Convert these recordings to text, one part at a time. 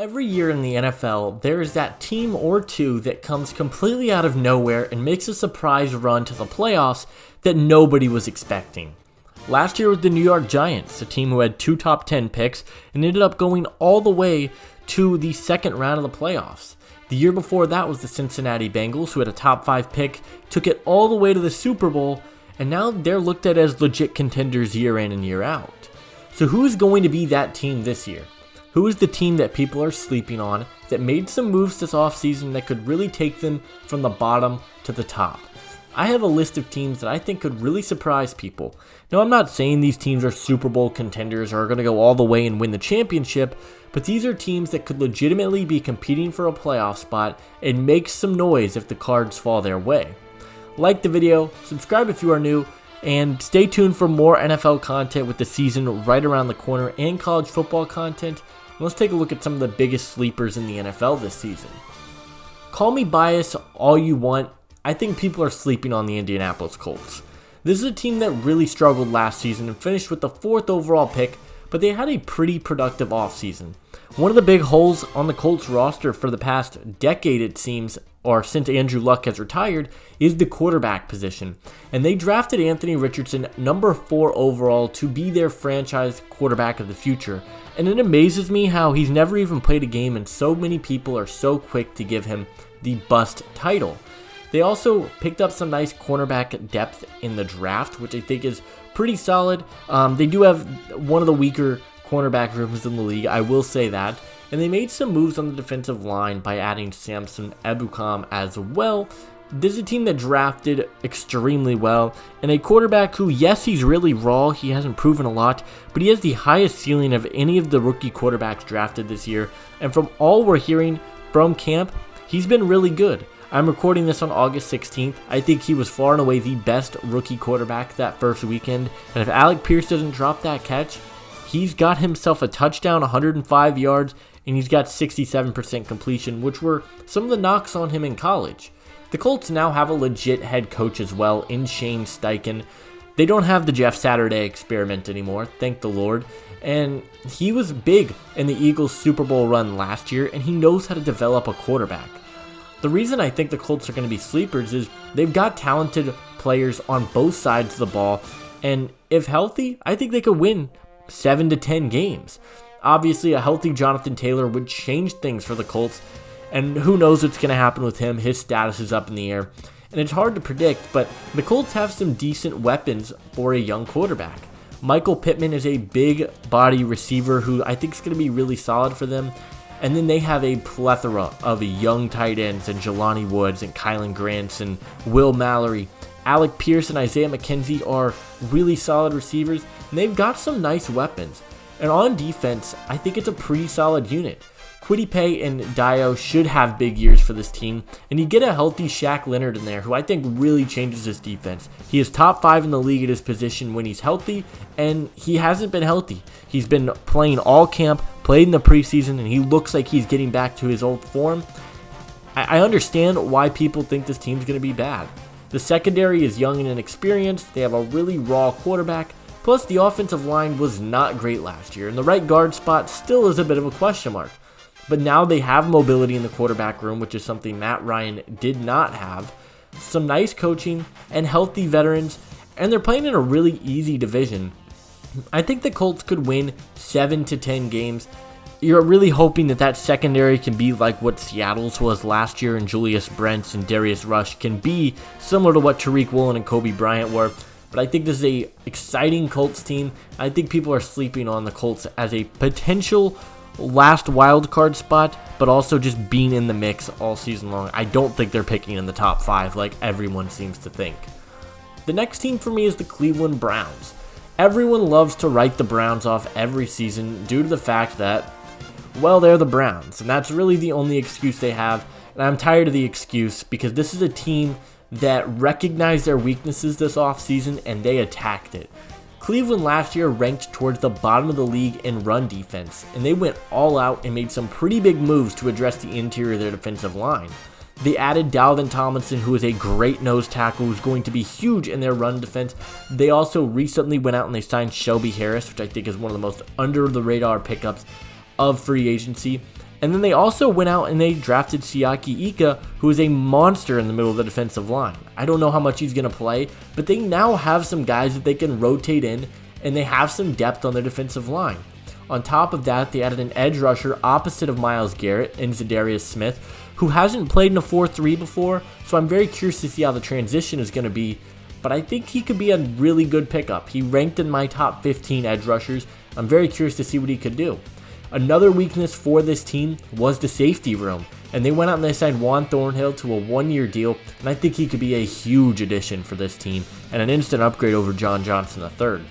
Every year in the NFL, there is that team or two that comes completely out of nowhere and makes a surprise run to the playoffs that nobody was expecting. Last year was the New York Giants, a team who had 2 top 10 picks and ended up going all the way to the second round of the playoffs. The year before that was the Cincinnati Bengals, who had a top 5 pick, took it all the way to the Super Bowl, and now they're looked at as legit contenders year in and year out. So who is going to be that team this year? Who is the team that people are sleeping on that made some moves this offseason that could really take them from the bottom to the top? I have a list of teams that I think could really surprise people. Now, I'm not saying these teams are Super Bowl contenders or are going to go all the way and win the championship, but these are teams that could legitimately be competing for a playoff spot and make some noise if the cards fall their way. Like the video, subscribe if you are new, and stay tuned for more NFL content with the season right around the corner and college football content. Let's take a look at some of the biggest sleepers in the NFL this season. Call me biased all you want. I think people are sleeping on the Indianapolis Colts. This is a team that really struggled last season and finished with the 4th overall pick, but they had a pretty productive offseason. One of the big holes on the Colts roster for the past decade, it seems, or since Andrew Luck has retired, is the quarterback position. And they drafted Anthony Richardson, number 4 overall, to be their franchise quarterback of the future. And it amazes me how he's never even played a game and so many people are so quick to give him the bust title. They also picked up some nice cornerback depth in the draft, which I think is pretty solid. They do have one of the weaker cornerback rooms in the league, I will say that. And they made some moves on the defensive line by adding Samson Ebukam as well. This is a team that drafted extremely well, and a quarterback who, yes, he's really raw, he hasn't proven a lot, but he has the highest ceiling of any of the rookie quarterbacks drafted this year, and from all we're hearing from camp, he's been really good. I'm recording this on August 16th. I think he was far and away the best rookie quarterback that first weekend, and if Alec Pierce doesn't drop that catch, he's got himself a touchdown, 105 yards, and he's got 67% completion, which were some of the knocks on him in college. The Colts now have a legit head coach as well in Shane Steichen. They don't have the Jeff Saturday experiment anymore, thank the Lord. And he was big in the Eagles' Super Bowl run last year, and he knows how to develop a quarterback. The reason I think the Colts are going to be sleepers is they've got talented players on both sides of the ball, and if healthy, I think they could win 7 to 10 games. Obviously, a healthy Jonathan Taylor would change things for the Colts, and who knows what's going to happen with him. His status is up in the air, and it's hard to predict, but the Colts have some decent weapons for a young quarterback. Michael Pittman is a big body receiver who I think is going to be really solid for them, and then they have a plethora of young tight ends and Jelani Woods and Kylan Grants and Will Mallory. Alec Pierce and Isaiah McKenzie are really solid receivers, and they've got some nice weapons. And on defense, I think it's a pretty solid unit. Kwity Paye and Dio should have big years for this team, and you get a healthy Shaq Leonard in there, who I think really changes this defense. He is top 5 in the league at his position when he's healthy, and he hasn't been healthy. He's been playing all camp, played in the preseason, and he looks like he's getting back to his old form. I understand why people think this team's going to be bad. The secondary is young and inexperienced, they have a really raw quarterback, plus the offensive line was not great last year, and the right guard spot still is a bit of a question mark. But now they have mobility in the quarterback room, which is something Matt Ryan did not have. Some nice coaching and healthy veterans, and they're playing in a really easy division. I think the Colts could win 7 to 10 games. You're really hoping that secondary can be like what Seattle's was last year, and Julius Brents and Darius Rush can be similar to what Tariq Woolen and Kobe Bryant were. But I think this is a exciting Colts team. I think people are sleeping on the Colts as a potential last wild card spot, but also just being in the mix all season long. I don't think they're picking in the top 5 like everyone seems to think. The next team for me is the Cleveland Browns. Everyone loves to write the Browns off every season due to the fact that, well, they're the Browns, and that's really the only excuse they have, and I'm tired of the excuse because this is a team that recognized their weaknesses this offseason and they attacked it. Cleveland last year ranked towards the bottom of the league in run defense, and they went all out and made some pretty big moves to address the interior of their defensive line. They added Dalvin Tomlinson, who is a great nose tackle, who's going to be huge in their run defense. They also recently went out and they signed Shelby Harris, which I think is one of the most under-the-radar pickups of free agency. And then they also went out and they drafted Siaki Ika, who is a monster in the middle of the defensive line. I don't know how much he's going to play, but they now have some guys that they can rotate in, and they have some depth on their defensive line. On top of that, they added an edge rusher opposite of Myles Garrett in Zadarius Smith, who hasn't played in a 4-3 before, so I'm very curious to see how the transition is going to be, but I think he could be a really good pickup. He ranked in my top 15 edge rushers. I'm very curious to see what he could do. Another weakness for this team was the safety room, and they went out and they signed Juan Thornhill to a 1-year deal, and I think he could be a huge addition for this team and an instant upgrade over John Johnson III.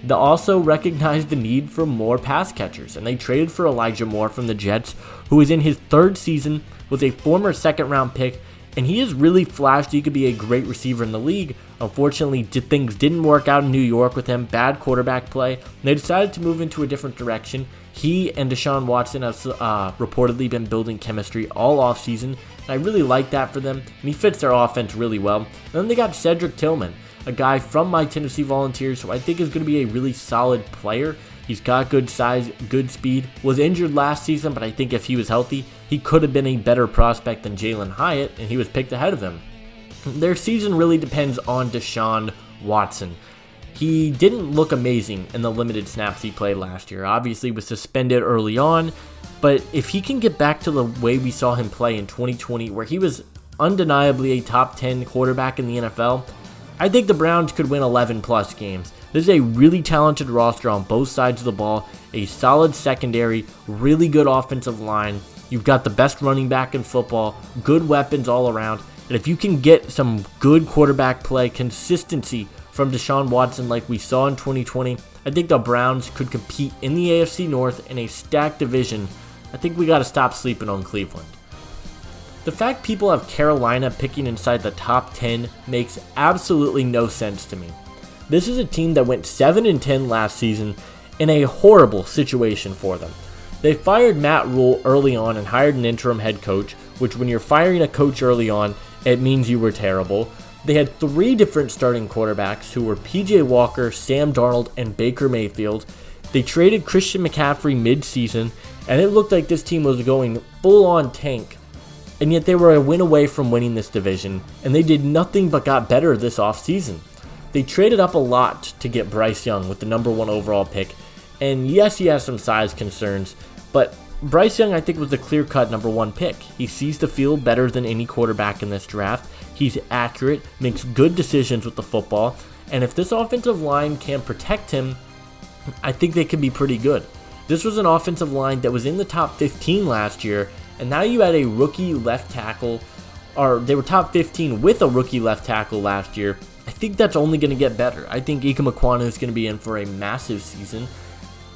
They also recognized the need for more pass catchers, and they traded for Elijah Moore from the Jets, who is in his 3rd season, was a former 2nd-round pick, and he has really flashed he could be a great receiver in the league. Unfortunately, things didn't work out in New York with him, bad quarterback play, and they decided to move into a different direction. He and Deshaun Watson have reportedly been building chemistry all offseason, and I really like that for them, and he fits their offense really well. And then they got Cedric Tillman, a guy from my Tennessee Volunteers who I think is going to be a really solid player. He's got good size, good speed, was injured last season, but I think if he was healthy, he could have been a better prospect than Jalen Hyatt, and he was picked ahead of him. Their season really depends on Deshaun Watson. He didn't look amazing in the limited snaps he played last year. Obviously was suspended early on, but if he can get back to the way we saw him play in 2020, where he was undeniably a top 10 quarterback in the NFL, I think the Browns could win 11 plus games. This is a really talented roster on both sides of the ball, a solid secondary, really good offensive line. You've got the best running back in football, good weapons all around, and if you can get some good quarterback play, consistency from Deshaun Watson like we saw in 2020, I think the Browns could compete in the AFC North in a stacked division. I think we got to stop sleeping on Cleveland. The fact people have Carolina picking inside the top 10 makes absolutely no sense to me. This is a team that went 7-10 last season in a horrible situation for them. They fired Matt Rule early on and hired an interim head coach, which when you're firing a coach early on, it means you were terrible. They had 3 different starting quarterbacks who were PJ Walker, Sam Darnold, and Baker Mayfield. They traded Christian McCaffrey mid-season, and it looked like this team was going full-on tank. And yet they were a win away from winning this division, and they did nothing but got better this offseason. They traded up a lot to get Bryce Young with the number 1 overall pick, and yes, he has some size concerns, but Bryce Young I think was the clear-cut number 1 pick. He sees the field better than any quarterback in this draft. He's accurate, makes good decisions with the football, and if this offensive line can protect him, I think they can be pretty good. This was an offensive line that was in the top 15 last year, and now you add a rookie left tackle, or they were top 15 with a rookie left tackle last year. I think that's only going to get better. I think Ike Mekwonu is going to be in for a massive season.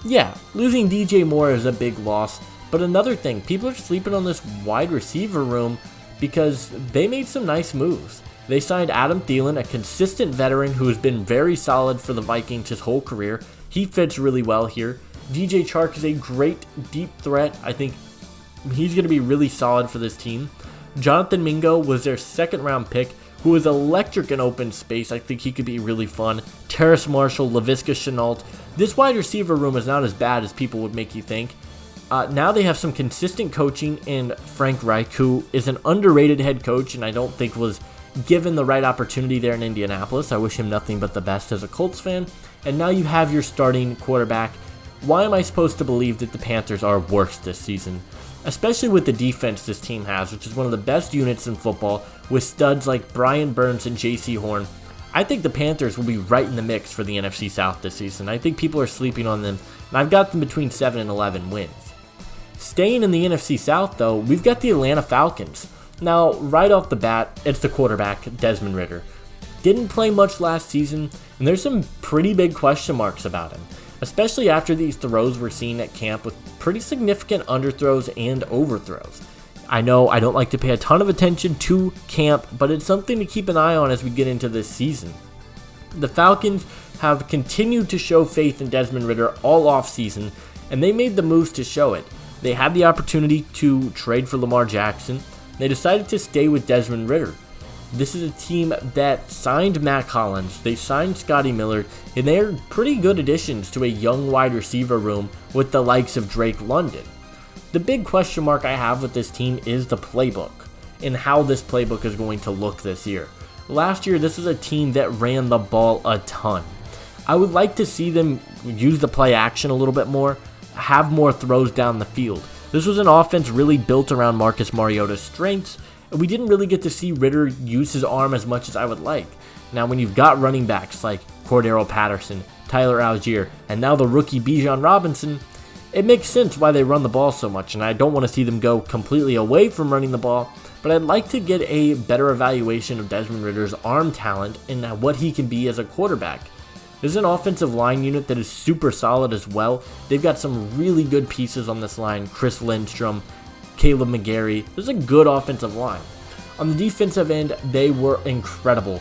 Yeah, losing DJ Moore is a big loss, but another thing, people are sleeping on this wide receiver room because they made some nice moves. They signed Adam Thielen, a consistent veteran who has been very solid for the Vikings his whole career. He fits really well here. DJ Chark is a great deep threat. I think he's going to be really solid for this team. Jonathan Mingo was their 2nd-round pick, who was electric in open space. I think he could be really fun. Terrace Marshall, Laviska Shenault. This wide receiver room is not as bad as people would make you think. Now they have some consistent coaching in Frank Reich, who is an underrated head coach and I don't think was given the right opportunity there in Indianapolis. I wish him nothing but the best as a Colts fan. And now you have your starting quarterback. Why am I supposed to believe that the Panthers are worse this season? Especially with the defense this team has, which is one of the best units in football, with studs like Brian Burns and J.C. Horn. I think the Panthers will be right in the mix for the NFC South this season. I think people are sleeping on them, and I've got them between 7 and 11 wins. Staying in the NFC South, though, we've got the Atlanta Falcons. Now, right off the bat, it's the quarterback, Desmond Ridder. Didn't play much last season, and there's some pretty big question marks about him, especially after these throws we're seeing at camp with pretty significant underthrows and overthrows. I know I don't like to pay a ton of attention to camp, but it's something to keep an eye on as we get into this season. The Falcons have continued to show faith in Desmond Ridder all offseason, and they made the moves to show it. They had the opportunity to trade for Lamar Jackson. They decided to stay with Desmond Ridder. This is a team that signed Matt Collins, they signed Scotty Miller, and they are pretty good additions to a young wide receiver room with the likes of Drake London. The big question mark I have with this team is the playbook and how this playbook is going to look this year. Last year, this was a team that ran the ball a ton. I would like to see them use the play action a little bit more, have more throws down the field. This was an offense really built around Marcus Mariota's strengths, and we didn't really get to see Ridder use his arm as much as I would like. Now, when you've got running backs like Cordero Patterson, Tyler Algier, and now the rookie Bijan Robinson, it makes sense why they run the ball so much, and I don't want to see them go completely away from running the ball, but I'd like to get a better evaluation of Desmond Ridder's arm talent and what he can be as a quarterback. This is an offensive line unit that is super solid as well. They've got some really good pieces on this line. Chris Lindstrom, Caleb McGarry. This is a good offensive line. On the defensive end, they were incredible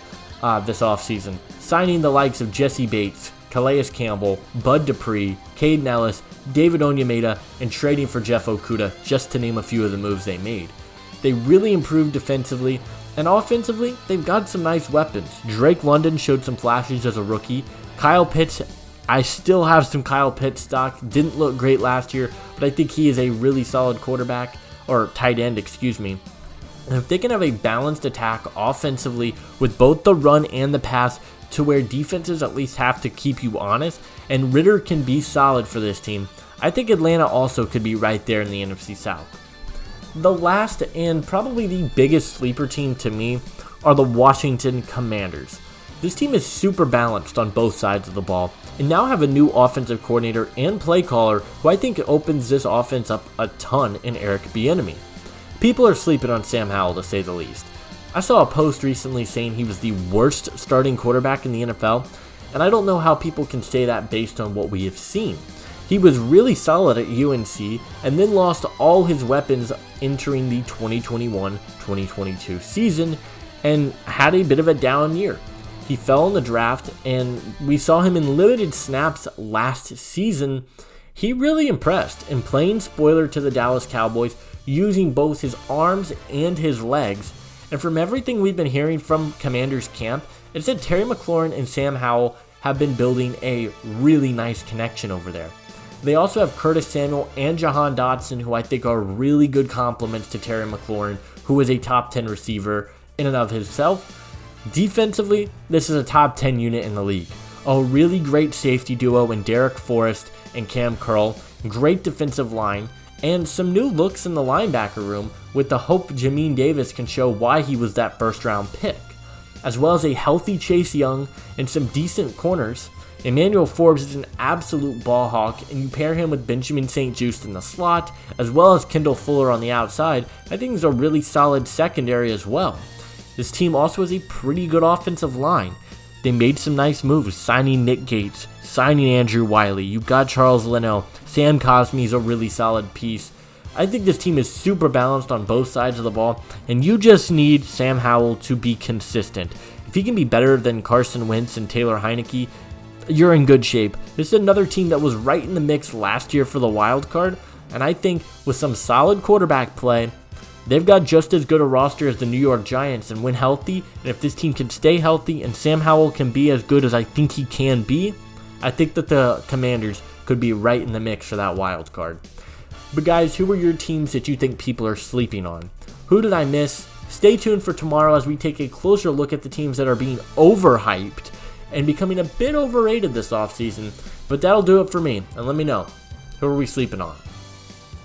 this offseason, signing the likes of Jesse Bates, Calais Campbell, Bud Dupree, Caden Ellis, David Onyemata, and trading for Jeff Okudah, just to name a few of the moves they made. They really improved defensively, and offensively, they've got some nice weapons. Drake London showed some flashes as a rookie. Kyle Pitts, I still have some Kyle Pitts stock. Didn't look great last year, but I think he is a really solid quarterback, or tight end, excuse me. And if they can have a balanced attack offensively with both the run and the pass to where defenses at least have to keep you honest, and Ridder can be solid for this team, I think Atlanta also could be right there in the NFC South. The last and probably the biggest sleeper team to me are the Washington Commanders. This team is super balanced on both sides of the ball and now have a new offensive coordinator and play caller who I think opens this offense up a ton in Eric Bieniemy. People are sleeping on Sam Howell, to say the least. I saw a post recently saying he was the worst starting quarterback in the NFL, and I don't know how people can say that based on what we have seen. He was really solid at UNC and then lost all his weapons entering the 2021-2022 season and had a bit of a down year. He fell in the draft, and we saw him in limited snaps last season. He really impressed, and playing spoiler to the Dallas Cowboys, using both his arms and his legs. And from everything we've been hearing from Commanders camp, it's that Terry McLaurin and Sam Howell have been building a really nice connection over there. They also have Curtis Samuel and Jahan Dotson, who I think are really good complements to Terry McLaurin, who is a top 10 receiver in and of himself. Defensively, this is a top 10 unit in the league. A really great safety duo in Derek Forrest and Cam Curl, great defensive line, and some new looks in the linebacker room with the hope Jamin Davis can show why he was that first round pick, as well as a healthy Chase Young and some decent corners. Emmanuel Forbes is an absolute ball hawk, and you pair him with Benjamin St-Juste in the slot, as well as Kendall Fuller on the outside. I think it's a really solid secondary as well. This team also has a pretty good offensive line. They made some nice moves, signing Nick Gates, signing Andrew Wiley. You've got Charles Leno. Sam Cosmi is a really solid piece. I think this team is super balanced on both sides of the ball, and you just need Sam Howell to be consistent. If he can be better than Carson Wentz and Taylor Heineke, you're in good shape. This is another team that was right in the mix last year for the wild card, and I think with some solid quarterback play, they've got just as good a roster as the New York Giants, and when healthy, and if this team can stay healthy and Sam Howell can be as good as I think he can be, I think that the Commanders could be right in the mix for that wild card. But guys, who are your teams that you think people are sleeping on? Who did I miss? Stay tuned for tomorrow as we take a closer look at the teams that are being overhyped and becoming a bit overrated this offseason. But that'll do it for me, and let me know, who are we sleeping on?